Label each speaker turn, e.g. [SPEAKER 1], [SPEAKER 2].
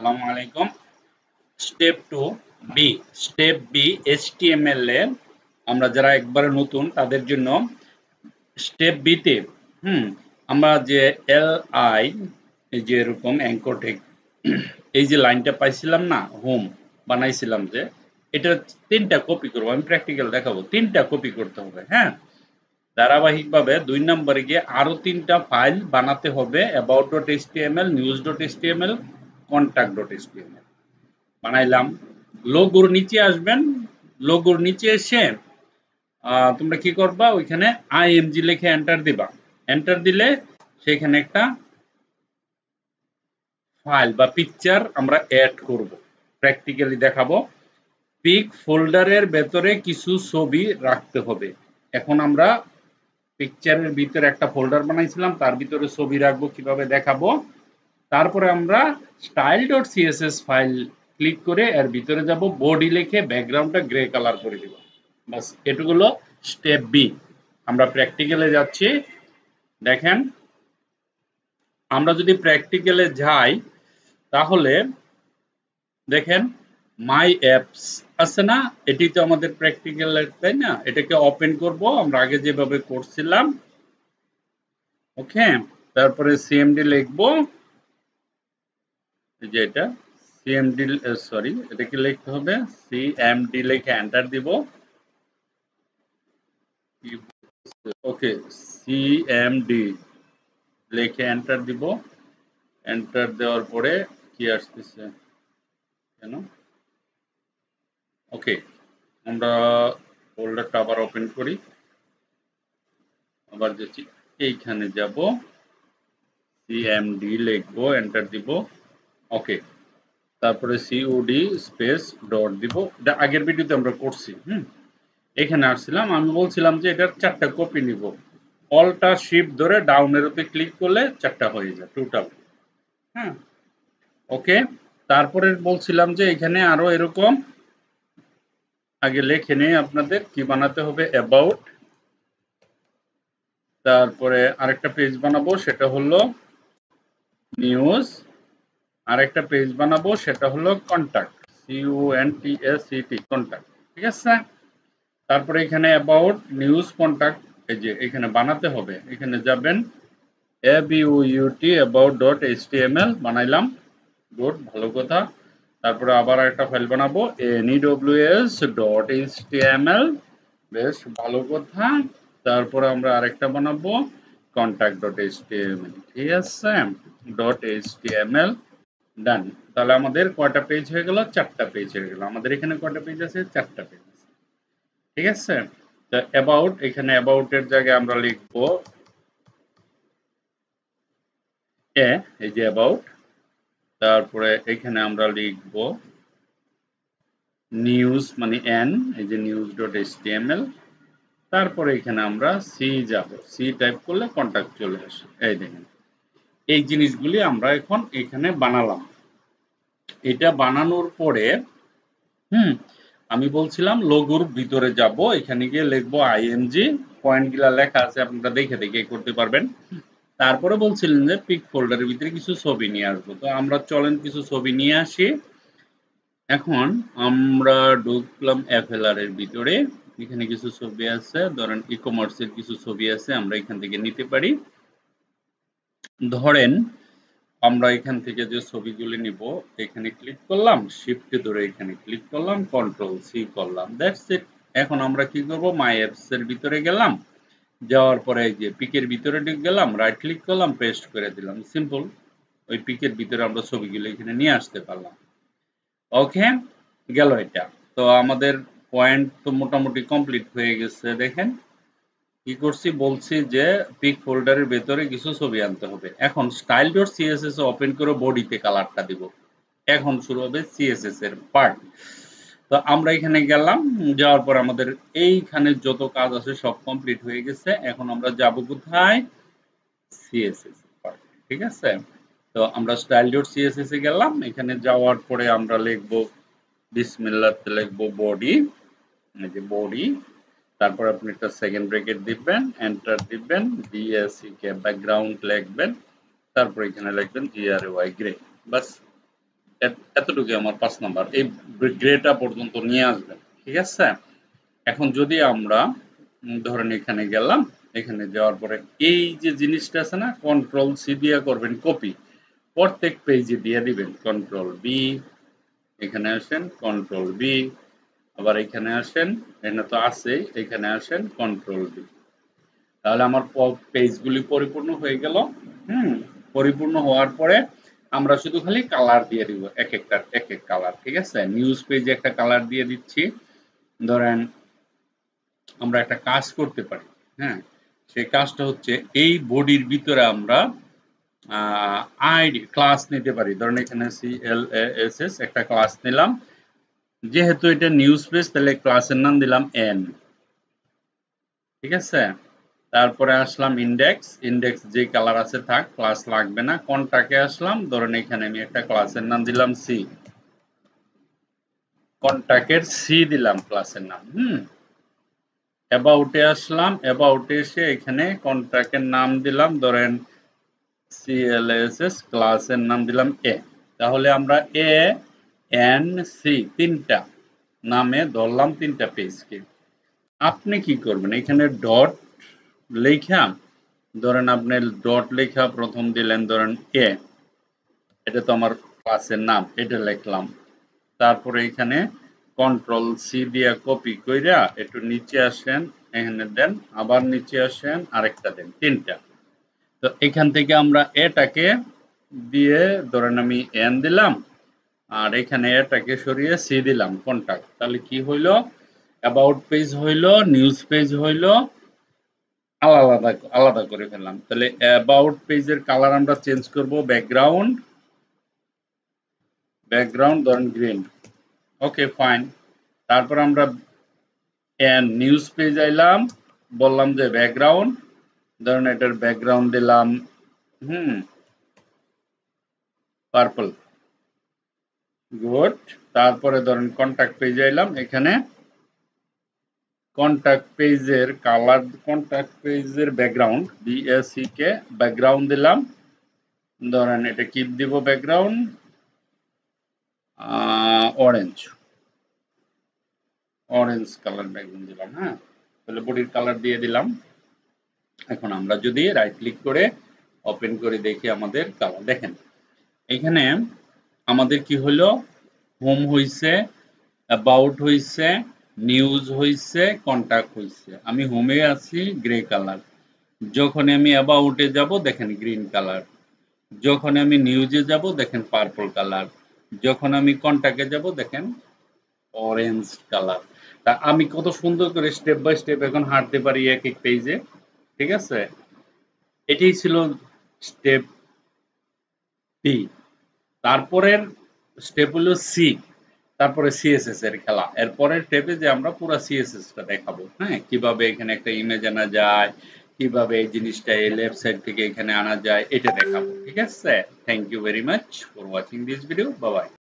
[SPEAKER 1] আসসালামু আলাইকুম। Step 2 B. Step B HTML এ আমরা যারা একবারে নতুন তাদের জন্য স্টেপ বি তে হুম আমরা যে LI এই যে এরকম অ্যাঙ্কর টেক এই যে লাইনটা পাইছিলাম না হোম বানাইছিলাম যে এটা তিনটা কপি করব আমি প্র্যাকটিক্যাল দেখাবো তিনটা কপি করতে হবে হ্যাঁ ধারাবাহিকভাবে ২ নম্বরে গিয়ে আরো ৩টা ফাইল বানাতে হবে about.html news.html contact.html বানাইলাম লোগোর নিচে আসবেন লোগোর নিচে এসে তোমরা কি করবা ওইখানে আইএমজি লিখে এন্টার দিবা এন্টার দিলে সেখানে একটা ফাইল বা পিকচার আমরা অ্যাড করব প্র্যাকটিক্যালি দেখাবো পিক ফোল্ডারের ভেতরে কিছু ছবি রাখতে হবে এখন আমরা পিকচারের ভিতরে একটা ফোল্ডার বানাইছিলাম তার ভিতরে ছবি রাখবো কিভাবে দেখাবো তারপরে আমরা style.css ফাইল ক্লিক করে এর ভিতরে যাব বডি লিখে ব্যাকগ্রাউন্ডটা গ্রে কালার করে দিব বাস এটুকু হলো স্টেপ বি আমরা প্র্যাকটিক্যালে যাচ্ছি দেখেন আমরা যদি প্র্যাকটিক্যালে যাই তাহলে দেখেন মাই অ্যাপস আছে না এটি তো আমাদের প্র্যাকটিক্যাল তাই না এটাকে ওপেন করব আমরা আগে যেভাবে করছিলাম ওকে তারপরে সিএমডি লিখবো যে এটা সিএমডি সরি এটাকে লিখতে হবে সিএমডি লিখে এন্টার দিব ওকে সিএমডি লিখে এন্টার দিব এন্টার দেওয়ার পরে কি আসতেছে কেন ওকে আমরা ফোল্ডারটা আবার ওপেন করি আবার যাচ্ছি এইখানে যাব সিএমডি লিখবো এন্টার দিব ওকে তারপরে সিওডি স্পেস ডট দিব এটা আগের ভিডিওতে আমরা করছি এখানে আসছিলাম আমি বলছিলাম যে এটার 4টা কপি নিব অল্টার শিফট ধরে ডাউন এরোতে ক্লিক করলে 4টা হয়ে যায় টোটাল হ্যাঁ ওকে তারপরে বলছিলাম যে এখানে আরো এরকম আগে লিখে নেই আপনাদের কি বানাতে হবে অ্যাবাউট তারপরে আরেকটা পেজ বানাবো সেটা হলো নিউজ আরেকটা পেজ বানাবো সেটা হলো কন্টাক্ট CONTACT কন্টাক্ট ঠিক আছে তারপরে এখানে অ্যাবাউট নিউজ কন্টাক্ট এই যে এখানে বানাতে হবে এখানে যাবেন ABOUT about.html বানাইলাম গুড ভালো কথা তারপরে আবার একটা ফাইল বানাবো news.html বেশ ভালো কথা তারপরে আমরা আরেকটা বানাবো contact.html ঠিক আছে .html ডান তাহলে আমাদের কয়টা পেজ হয়ে গেল 4টা পেজ হয়ে গেল আমাদের এখানে কয়টা পেজ আছে 4টা পেজ আছে ঠিক আছে তো অ্যাবাউট এখানে অ্যাবাউট এর জায়গায় আমরা লিখব এই যে অ্যাবাউট তারপরে এখানে আমরা লিখব নিউজ মানে এন এই যে news.html তারপরে এখানে আমরা সি যাব সি টাইপ করলে কন্টাক্ট চলে আসে এই দেখেন এই জিনিসগুলি আমরা এখন এখানে বানালাম এটা বানানোর পরে আমি বলছিলাম লোগোর ভিতরে যাব এখানে গিয়ে লিখবো আইএমজি পয়েন্টগুলা লেখা আছে আপনারা দেখে দেখে করতে পারবেন তারপরে বলছিলেন যে পিক ফোল্ডারের ভিতরে কিছু ছবি নিয়ে আসবো তো আমরা চলেন কিছু ছবি নিয়ে আসি এখন আমরা ঢুকলাম FLR এর ভিতরে এখানে কিছু ছবি আছে ধরেন ই-কমার্সের কিছু ছবি আছে আমরা এখান থেকে নিতে পারি ধরেন আমরা এখান থেকে যে ছবিগুলি নিব এখানে ক্লিক করলাম শিফট ধরে এখানে ক্লিক করলাম কন্ট্রোল সি করলাম দ্যাটস ইট এখন আমরা কি করব মাই অ্যাপস এর ভিতরে গেলাম যাওয়ার পরে এই যে পিকের ভিতরে ঢুকে গেলাম রাইট ক্লিক করলাম পেস্ট করে দিলাম সিম্পল ওই পিকের ভিতরে আমরা ছবিগুলো এখানে নিয়ে আসতে পারলাম ওকে গেল এটা তো আমাদের পয়েন্ট তো মোটামুটি কমপ্লিট হয়ে গেছে দেখেন কি করছি বলছি যে পিক ফোল্ডারের ভেতরে কিছু ছবি আনতে হবে এখন style.css ওপেন করে বডিতে কালারটা দিব এখন শুরু হবে সিএসএস এর পার্ট তো আমরা এখানে গেলাম যাওয়ার পর আমাদের এইখানে যত কাজ আছে সব কমপ্লিট হয়ে গেছে এখন আমরা যাব কোথায় সিএসএস পার্ট ঠিক আছে তো আমরা style.css এ গেলাম এখানে যাওয়ার পরে আমরা লিখব বিসমিল্লাহতে লিখব বডি এই যে বডি তারপর আপনি একটা সেকেন্ড ব্র্যাকেট দিবেন এন্টার দিবেন BACK ব্যাকগ্রাউন্ড লিখবেন তারপর এখানে লিখবেন GRY গ্রে বাস এতটুকু আমার 5 নাম্বার, এই গ্রেটা পর্যন্ত নিয়ে আসবেন, ঠিক আছে। এখন যদি আমরা ধরেন এখানে গেলাম, এখানে যাওয়ার পরে এই যে জিনিসটা আছে না, কন্ট্রোল সি দিয়ে করবেন কপি, প্রত্যেক পেজে দিয়ে দিবেন কন্ট্রোল বি, এখানে আসেন কন্ট্রোল বি, আবার এখানে আসেন, এখানে তো আছে, এখানে আসেন কন্ট্রোল বি। তাহলে আমার পেজগুলি পরিপূর্ণ হয়ে গেল। পরিপূর্ণ হওয়ার পরে আমরা শুধু খালি কালার দিয়ে দিব, এক একটা এক এক কালার, ঠিক আছে। নিউজ পেজে একটা কালার দিয়ে দিচ্ছি। ধরেন আমরা একটা কাজ করতে পারি, হ্যাঁ, সেই কাজটা হচ্ছে এই বডির ভিতরে আমরা আইডি ক্লাস নিতে পারি। ধরেন এখানে CLASS একটা ক্লাস নিলাম, যেহেতু এটা নিউজ পেজ তাহলে ক্লাসের নাম দিলাম এন, ঠিক আছে। তারপরে আসলাম ইন্ডেক্স, ইন্ডেক্স যে কালার আছে থাক, ক্লাস লাগবে না। কন্টাক্টে আসলাম, ধরেন এখানে আমি একটা ক্লাসের নাম দিলাম সি, কন্টাক্টের সি দিলাম ক্লাসের নাম। অ্যাবাউটে আসলাম, অ্যাবাউটে এসে এখানে কন্ট্রাক্টের নাম দিলাম, ধরেন CLASS, ক্লাসের নাম দিলাম এ। তাহলে আমরা এ এন সি তিনটা নামে ধরলাম তিনটা পেজকে। আপনি কি করবেন, এখানে ডট লেখা, ধরেন আপনি ডট লেখা প্রথম দিলেন, ধরেন এ, এটা তো আমার ক্লাসের নাম, এটা লিখলাম। তারপরে এখানে কন্ট্রোল সি দিয়ে কপি কইরা একটু নিচে আসেন, এখানে দেন, আবার নিচে আসেন, আরেকটা দেন, তিনটা। তো এখান থেকে আমরা এটাকে দিয়ে ধরেন আমি এন দিলাম, আর এখানে এটাকে সরিয়ে সি দিলাম কন্টাক্ট। তাহলে কি হইলো, অ্যাবাউট পেজ হইলো, নিউজ পেজ হইলো, আলাদা আলাদা করে ফেললাম। তাহলে অ্যাবাউট পেজের কালার আমরা চেঞ্জ করব, ব্যাকগ্রাউন্ড, ব্যাকগ্রাউন্ড ধরেন গ্রিন, ওকে ফাইন। তারপর আমরা নিউজ পেজ আইলাম, বললাম যে ব্যাকগ্রাউন্ড, ধরেন এটার ব্যাকগ্রাউন্ড দিলাম পার্পল, গুড। তারপরে ধরেন কন্টাক্ট পেজে এলাম, এখানে কন্টাক্ট পেজের কালার, কন্টাক্ট পেজের ব্যাকগ্রাউন্ড BACK ব্যাকগ্রাউন্ড দিলাম, ধরেন এটা কি দিব, background orange, orange colour background দিলাম। হ্যাঁ, তাহলে বডির কালার দিয়ে দিলাম। এখন আমরা যদি রাইট ক্লিক করে ওপেন করে দেখি আমাদের কালার, দেখেন এখানে আমাদের কি হলো, হোম হইছে, অ্যাবাউট হইছে, নিউজ হইছে, কন্টাক্ট হইছে। আমি হোমে আছি গ্রে কালার, যখন আমি অ্যাবাউটে যাব দেখেন গ্রিন কালার, যখন আমি নিউজে যাব দেখেন পার্পল কালার, যখন আমি কন্টাক্টে যাব দেখেন অরেঞ্জ কালার। তা আমি কত সুন্দর করে স্টেপ বাই স্টেপ এখন হাঁটতে পারি এক এক পেজে, ঠিক আছে। এটাই ছিল স্টেপ বি। তারপরের স্টেপ হলো সি, তারপরে সিএসএস এর খেলা। এরপরের স্টেপে যে আমরা পুরো সিএসএস টা দেখাবো, হ্যাঁ, কিভাবে এখানে একটা ইমেজ আনা যায়, কিভাবে এই জিনিসটা এই লেফট সাইড থেকে এখানে আনা যায়, এটা দেখাবো, ঠিক আছে। Thank you very much for watching this video, bye by.